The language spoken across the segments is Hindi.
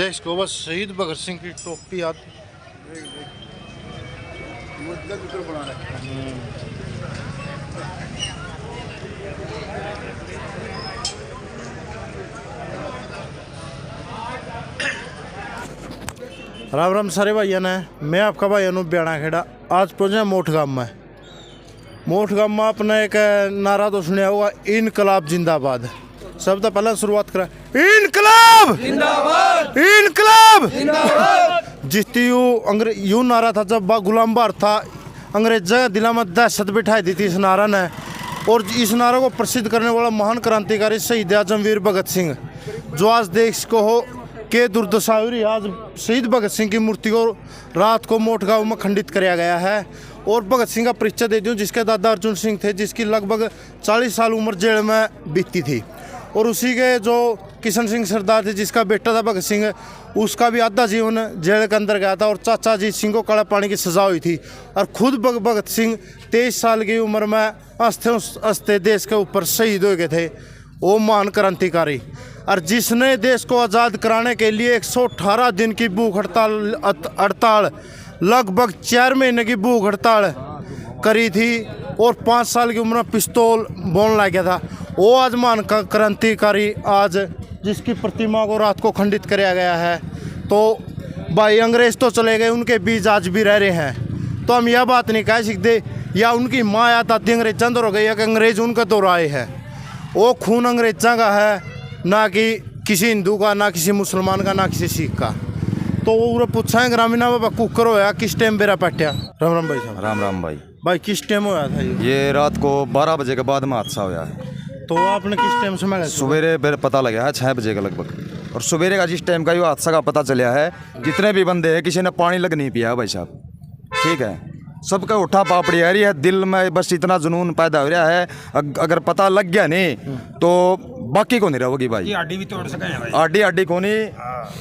देश को बस शहीद भगत सिंह की टोपी आती। राम राम सारे भाइयों ने, मैं आपका भाई अनूप ब्याणा खेड़ा। आज पहुंचे मोठ गांव में। मोठ गांव में अपने एक नारा तो सुना होगा, इनकलाब जिंदाबाद। सब तो पहले शुरुआत करा, इनकलाब जिंदाबाद, इनकलाब जिंदाबाद। जिसती यू नारा था जब गुलाम भारत था, अंग्रेजों के दिला में दहशत बिठाई दी थी इस नारा ने। और इस नारा को प्रसिद्ध करने वाला महान क्रांतिकारी शहीद आजम वीर भगत सिंह, जो आज देश को हो के दुर्दशा हुई। आज शहीद भगत सिंह की मूर्ति को रात को मोठ गांव में खंडित किया गया है। और भगत सिंह का परिचय दे दूं, जिसके दादा अर्जुन सिंह थे, जिसकी लगभग 40 साल उम्र जेल में बीती थी। और उसी के जो किशन सिंह सरदार थे, जिसका बेटा था भगत सिंह, उसका भी आधा जीवन जेल के अंदर गया था। और चाचा जी सिंह को काला पानी की सजा हुई थी। और खुद भगत सिंह 23 साल की उम्र में हंसते देश के ऊपर शहीद हो गए थे। वो महान क्रांतिकारी, और जिसने देश को आज़ाद कराने के लिए 118 दिन की भूख हड़ताल, लगभग 4 महीने की भूख हड़ताल करी थी। और 5 साल की उम्र में पिस्तौल बोलने लग गया था। वो आज महान क्रांतिकारी, आज जिसकी प्रतिमा को रात को खंडित किया गया है। तो भाई अंग्रेज तो चले गए, उनके बीच आज भी रह रहे हैं। तो हम यह बात नहीं कह सकते या उनकी माँ या दादी अंग्रेज अंदर हो गई या कि अंग्रेज उनका दौर आए हैं। वो खून अंग्रेजा का है, ना कि किसी हिंदू का, ना किसी मुसलमान का, ना किसी सिख का। तो वो पूछा है ग्रामीणा बाबा कुकर होया किस टाइम बेरा पट्या। राम राम भाई साहब। राम राम भाई। भाई किस टाइम होया था ये रात को 12 बजे के बाद में हादसा हुआ है। तो आपने किस टाइम समय सवेरे पता लगा है 6 बजे का लगभग। और सवेरे का जिस टाइम का ये हादसा का पता चला है, जितने भी बंदे हैं किसी ने पानी लग नहीं पिया भाई साहब, ठीक है। सबका उठा पापड़ी आ रही है, दिल में बस इतना जुनून पैदा हो रहा है। अगर पता लग गया नहीं तो बाकी को नहीं रहोगी भाई। आडी भी तोड़ सके भाई, आडी को नहीं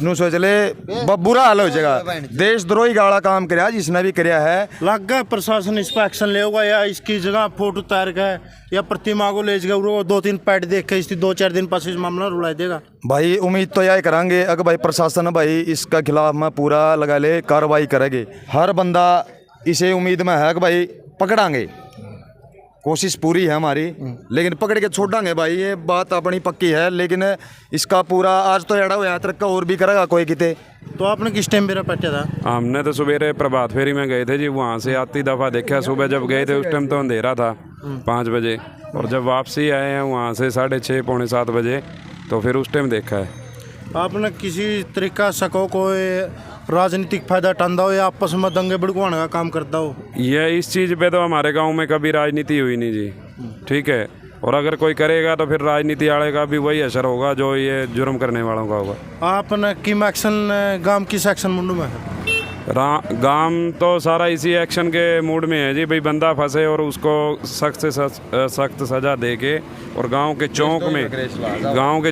नू सोच ले, बुरा हाल हो जाएगा। देशद्रोही गाड़ा काम कराया जिसने भी कराया है। लग गया प्रशासन इस पर एक्शन ले होगा, या इसकी जगह फोटो तैयार का या प्रतिमा को ले जाएगा, 2-3 पैड देख के इसकी 2-4 दिन पास इस मामला रुला देगा। भाई उम्मीद तो यही करांगे, अगर भाई प्रशासन भाई इसका खिलाफ में पूरा लगा ले, कार्रवाई करेंगे। हर बंदा इसे उम्मीद में है कि भाई पकड़ांगे, कोशिश पूरी है हमारी, लेकिन पकड़ के छोड़ांगे भाई, ये बात अपनी पक्की है। लेकिन इसका पूरा आज तो एड़ा हुआ तरक्का और भी करेगा कोई किते। तो आपने किस टाइम मेरा पट्टा था? हमने तो सवेरे प्रभात फेरी में गए थे जी, वहाँ से आती दफ़ा देखा। सुबह जब गए थे उस टाइम तो अंधेरा था 5 बजे, और जब वापसी आए हैं वहाँ से 6:30 पौने 7 बजे, तो फिर उस टाइम देखा है। आपने किसी तरीका सको कोई राजनीतिक फायदा टांदा हो या आपस में दंगे भड़कवाने का काम करता हो? ये इस चीज़ पे तो हमारे गांव में कभी राजनीति हुई नहीं जी, ठीक है। और अगर कोई करेगा तो फिर राजनीति वाले का भी वही असर होगा जो ये जुर्म करने वालों का होगा। आपने किम एक्शन गांव किस एक्शन मुंडू में है? गांव तो सारा इसी एक्शन के मूड में है जी, भाई बंदा फंसे और उसको सख्त से सख्त सज़ा दे के, और गांव के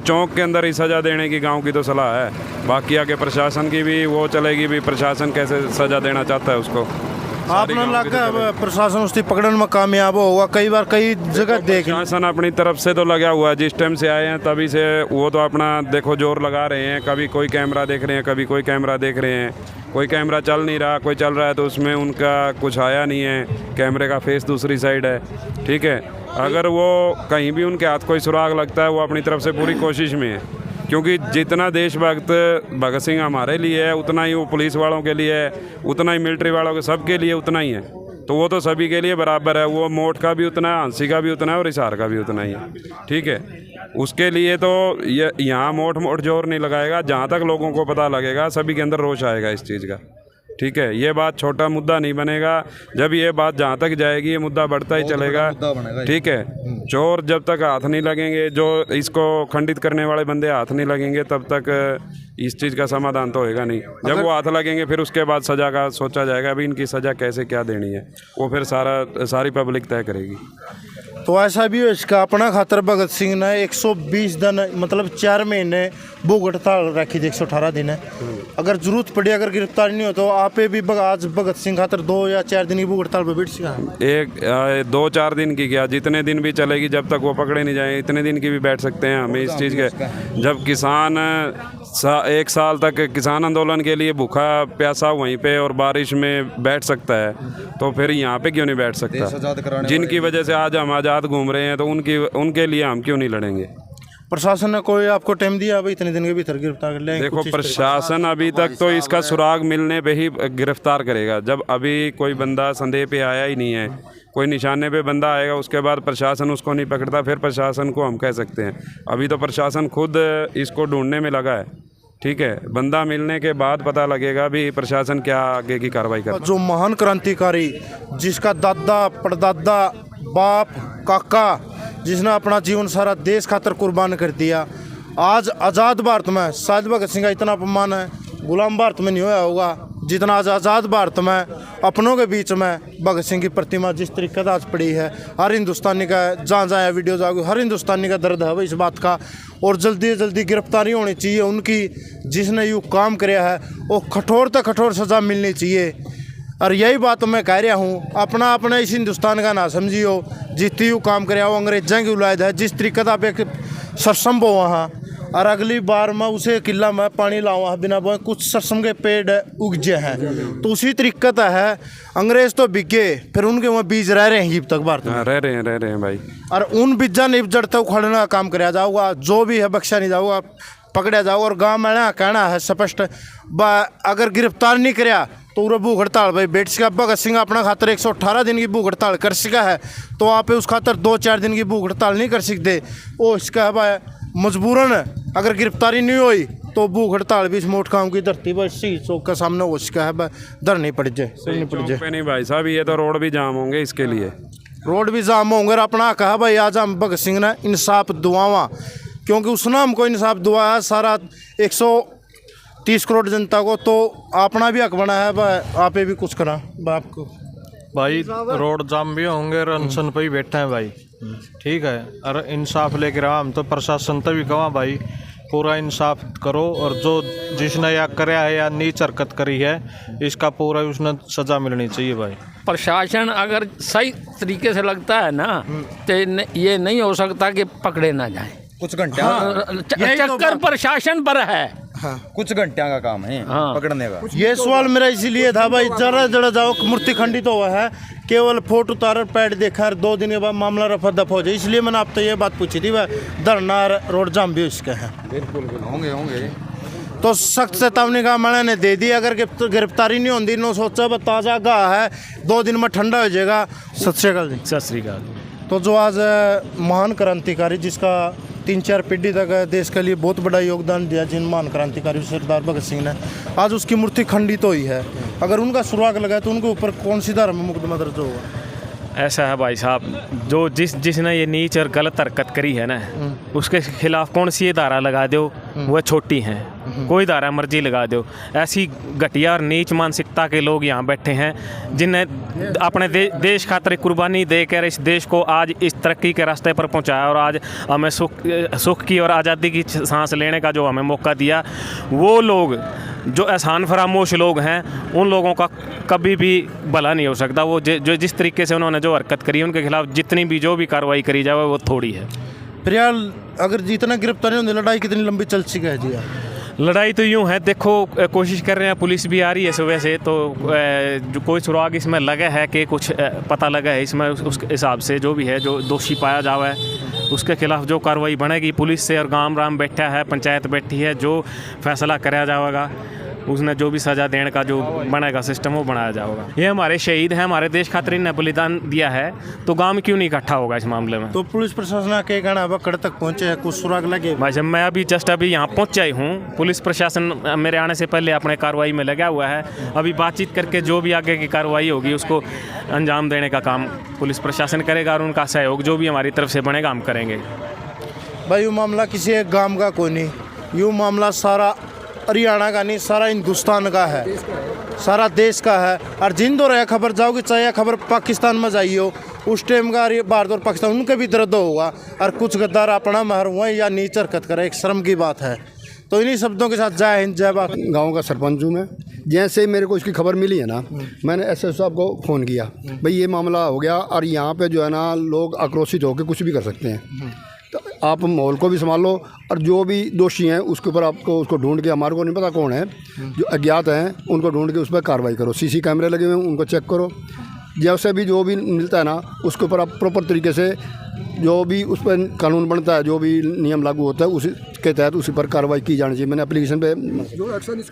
चौक के अंदर ही सज़ा देने की गांव की तो सलाह है। बाकी आगे प्रशासन की भी वो चलेगी, भी प्रशासन कैसे सज़ा देना चाहता है उसको। आपने लगा प्रशासन उसकी पकड़ने में कामयाब होगा? कई बार कई जगह देख प्रशासन अपनी तरफ से तो लगा हुआ है, जिस टाइम से आए हैं तभी से वो तो अपना देखो जोर लगा रहे हैं। कभी कोई कैमरा देख रहे हैं, कभी कोई कैमरा देख रहे हैं। कोई कैमरा चल नहीं रहा, कोई चल रहा है तो उसमें उनका कुछ आया नहीं है, कैमरे का फेस दूसरी साइड है, ठीक है। अगर वो कहीं भी उनके हाथ कोई सुराग लगता है, वो अपनी तरफ से पूरी कोशिश में है। क्योंकि जितना देशभक्त भगत सिंह हमारे लिए है, उतना ही वो पुलिस वालों के लिए है, उतना ही मिलिट्री वालों के, सबके लिए उतना ही है। तो वो तो सभी के लिए बराबर है। वो मोठ का भी उतना है, हंसी का भी उतना है, और हिसार का भी उतना ही है, ठीक है। उसके लिए तो ये यहाँ मोठ जोर नहीं लगाएगा। जहाँ तक लोगों को पता लगेगा सभी के अंदर रोष आएगा इस चीज़ का, ठीक है। ये बात छोटा मुद्दा नहीं बनेगा। जब ये बात जहाँ तक जाएगी ये मुद्दा बढ़ता ही चलेगा, ठीक है। चोर जब तक हाथ नहीं लगेंगे, जो इसको खंडित करने वाले बंदे हाथ नहीं लगेंगे, तब तक इस चीज़ का समाधान तो होएगा नहीं। जब वो हाथ लगेंगे फिर उसके बाद सज़ा का सोचा जाएगा, अभी इनकी सज़ा कैसे क्या देनी है, वो फिर सारी पब्लिक तय करेगी। तो ऐसा भी हो, इसका अपना खातर भगत सिंह ने 120 दिन मतलब 4 महीने भूख हड़ताल रखी थी, 118 दिन है। अगर जरूरत पड़ी, अगर गिरफ्तार नहीं हो तो आप भी आज भगत सिंह खातर 2 या 4 दिन की भूख हड़ताल पर बैठ सका। 2-4 दिन की क्या, जितने दिन भी चलेगी, जब तक वो पकड़े नहीं जाए इतने दिन की भी बैठ सकते हैं हम इस चीज़ के। जब किसान 1 साल तक किसान आंदोलन के लिए भूखा प्यासा वहीं पे और बारिश में बैठ सकता है, तो फिर यहाँ पे क्यों नहीं बैठ सकता? जिनकी वजह से आज हम आज़ाद घूम रहे हैं, तो उनके लिए हम क्यों नहीं लड़ेंगे? प्रशासन ने कोई आपको टाइम दिया भाई इतने दिन के भीतर गिरफ्तार कर लें? देखो, प्रशासन अभी तक तो इसका सुराग मिलने पे ही गिरफ्तार करेगा। जब अभी कोई बंदा संदेह पे आया ही नहीं है, कोई निशाने पे बंदा आएगा, उसके बाद प्रशासन उसको नहीं पकड़ता, फिर प्रशासन को हम कह सकते हैं। अभी तो प्रशासन खुद इसको ढूंढने में लगा है, ठीक है। बंदा मिलने के बाद पता लगेगा भी प्रशासन क्या आगे की कार्रवाई कर। जो महान क्रांतिकारी जिसका दादा परदादा बाप काका जिसने अपना जीवन सारा देश खातर कुर्बान कर दिया, आज आज़ाद भारत में शायद भगत सिंह का इतना अपमान है गुलाम भारत में नहीं होया होगा जितना आज आज़ाद भारत में अपनों के बीच में भगत सिंह की प्रतिमा जिस तरीके से आज पड़ी है। हर हिंदुस्तानी का जहाँ जहाँ वीडियो जाओगे, हर हिंदुस्तानी का दर्द है भाई इस बात का। और जल्दी से जल्दी गिरफ्तारी होनी चाहिए उनकी, जिसने यूँ काम किया है वो कठोर से कठोर सज़ा मिलनी चाहिए। और यही बात मैं कह रहा हूँ, अपना अपने इस हिंदुस्तान का ना समझियो, जितनी यूँ काम कर वो अंग्रेज़ों की औलाद है। जिस तरीके से आप एक सरसम बो वहाँ, और अगली बार मैं उसे किला में पानी लाऊँ बिना बोए, कुछ सरसम के पेड़ उगजे हैं, तो उसी तरीके का है। अंग्रेज़ तो बिके, फिर उनके वहाँ बीज रह रहे हैं अब तक भारत में, रह रहे हैं भाई। और उन बीजा नहीं जड़ते उखाड़ने का काम कराया जाऊगा, जो भी है बख्शा नहीं जाऊगा, पकड़ा जाओगा। और गाँव में ना कहना है स्पष्ट, अगर गिरफ्तार नहीं कराया तो पूरा भूख हड़ताल भाई बैठ सका। भगत सिंह अपना खातर 118 दिन की भूख हड़ताल कर सका है, तो आप उस खातर 2-4 दिन की भूख हड़ताल नहीं कर सकते। वो इसका है भाई मजबूरन, अगर गिरफ्तारी नहीं हुई तो भूख हड़ताल भी इस मोट काम की धरती पर शहीद चौक के सामने हो सका है, धरनी पड़ जाए। नहीं भाई साहब, ये तो रोड भी जाम होंगे, इसके लिए रोड भी जाम होंगे। और अपना कहा भाई आज हम भगत सिंह ने इंसाफ दुआवा, क्योंकि उसने हमको इंसाफ दुआ है सारा 130 करोड़ जनता को, तो अपना भी हक बना है भाई, आप भी कुछ करा बाप को। भाई रोड जाम भी होंगे और अनशन पे ही बैठे हैं भाई, ठीक है। और इंसाफ लेके रहा हम तो प्रशासन तो भी कहा भाई पूरा इंसाफ करो, और जो जिसने या कराया है या नीच हरकत करी है इसका पूरा उसने सज़ा मिलनी चाहिए भाई। प्रशासन अगर सही तरीके से लगता है ना तो ये नहीं हो सकता कि पकड़े ना जाए। कुछ घंटे तो प्रशासन पर है। हाँ, कुछ घंटिया का काम है पकड़ने का। ये सवाल मेरा इसीलिए था भाई, जरा जाओ मूर्ति खंडित हुआ है, केवल फोटो उतार पैड देखा, 2 दिन के बाद मामला रफा दफा हो जाए, इसलिए मैंने आप तो ये बात पूछी थी भाई। धरना रोड जाम भी इसके हैं, बिल्कुल होंगे। तो सख्त चेतावनी का मैंने ने दे दी, अगर गिरफ्तारी नहीं होती नो सोचा ताज़ा गाह है 2 दिन में ठंडा हो जाएगा। सत श्री अकाल जी। सत श्री अकाल। तो जो आज महान क्रांतिकारी जिसका 3-4 पीढ़ी तक देश के लिए बहुत बड़ा योगदान दिया, जिन महान क्रांतिकारी सरदार भगत सिंह ने, आज उसकी मूर्ति खंडित हुई है। अगर उनका सुराग लगा तो उनके ऊपर कौन सी धारा में मुकदमा दर्ज होगा? ऐसा है भाई साहब, जो जिसने ये नीच और गलत हरकत करी है ना, उसके खिलाफ कौन सी ये धारा लगा दो वह छोटी हैं, कोई धारा मर्जी लगा दो। ऐसी घटिया और नीच मानसिकता के लोग यहाँ बैठे हैं जिन्हें अपने देश खातिर कुर्बानी देकर इस देश को आज इस तरक्की के रास्ते पर पहुँचाया, और आज हमें सुख की और आज़ादी की सांस लेने का जो हमें मौका दिया, वो लोग जो एहसान फरामोश लोग हैं उन लोगों का कभी भी भला नहीं हो सकता। वो जो जिस तरीके से उन्होंने जो हरकत करी, उनके खिलाफ जितनी भी जो भी कार्रवाई करी जाए वो थोड़ी है। फिर यार अगर जितना गिरफ्तारी होती, लड़ाई कितनी लंबी चल चुकी है जी? लड़ाई तो यूँ है, देखो कोशिश कर रहे हैं, पुलिस भी आ रही है सुबह से, तो जो कोई सुराग इसमें लगा है कि कुछ पता लगा है इसमें, उस हिसाब से जो भी है, जो दोषी पाया जावा है उसके खिलाफ जो कार्रवाई बनेगी, पुलिस से और गांव राम बैठा है, पंचायत बैठी है, जो फैसला कराया जाएगा उसने जो भी सज़ा देने का जो बनेगा सिस्टम वो बनाया जाएगा। ये हमारे शहीद हैं, हमारे देश खातिर इन्हें बलिदान दिया है, तो गांव में क्यों नहीं इकट्ठा होगा इस मामले में? तो पुलिस प्रशासन के कहना बकड़ तक पहुंचे हैं, कुछ सुराग लगे? भाई जब मैं अभी यहाँ पहुँचा ही हूँ, पुलिस प्रशासन मेरे आने से पहले अपने कार्रवाई में लगा हुआ है। अभी बातचीत करके जो भी आगे की कार्रवाई होगी उसको अंजाम देने का काम पुलिस प्रशासन करेगा, और उनका सहयोग जो भी हमारी तरफ से बनेगा हम करेंगे। भाई यूँ मामला किसी एक गाँव का कोई नहीं, यूँ मामला सारा हरियाणा का नहीं, सारा हिंदुस्तान का है, सारा देश का है। और जिन दो रहा खबर जाओगी, चाहे खबर पाकिस्तान में जाइए हो, उस टाइम का भारत और पाकिस्तान उनके भी दर्द होगा। और कुछ गद्दार अपना महर हुआ या नीच हरकत करे, एक शर्म की बात है। तो इन्हीं शब्दों के साथ जय हिंद जय भारत। गांव का सरपंच हूँ मैं। जैसे ही मेरे को इसकी खबर मिली है ना, मैंने एसएसपी साहब को फ़ोन किया, भाई ये मामला हो गया और यहाँ पे जो है ना लोग आक्रोशित होकर कुछ भी कर सकते हैं। तो आप माहौल को भी संभालो और जो भी दोषी हैं उसके ऊपर आपको उसको ढूंढ के, हमारे को नहीं पता कौन है, जो अज्ञात हैं उनको ढूंढ के उस पर कार्रवाई करो। सीसी कैमरे लगे हुए हैं उनको चेक करो, जैसे भी जो भी मिलता है ना उसके ऊपर आप प्रॉपर तरीके से जो भी उस पर कानून बनता है, जो भी नियम लागू होता है उसी के तहत उसी पर कार्रवाई की जानी चाहिए। मैंने एप्लीकेशन पे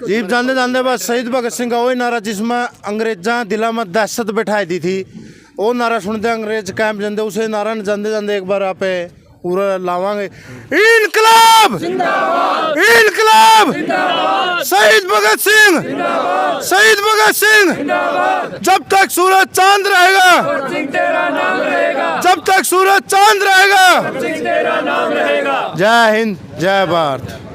जीप जानते जानते बस शहीद भगत सिंह का वही नारा जिसमें अंग्रेजा दिला में दहशत बैठाई दी थी, वो नारा सुनते अंग्रेज कैंप जानते, उसे नारा जानते जानते एक बार आप पूरा लावांगे, इनकलाब इनकलाब, शहीद भगत सिंह, शहीद भगत सिंह, जब तक सूरज चांद रहेगा, जब तक सूरज चांद रहेगा, जय हिंद जय भारत।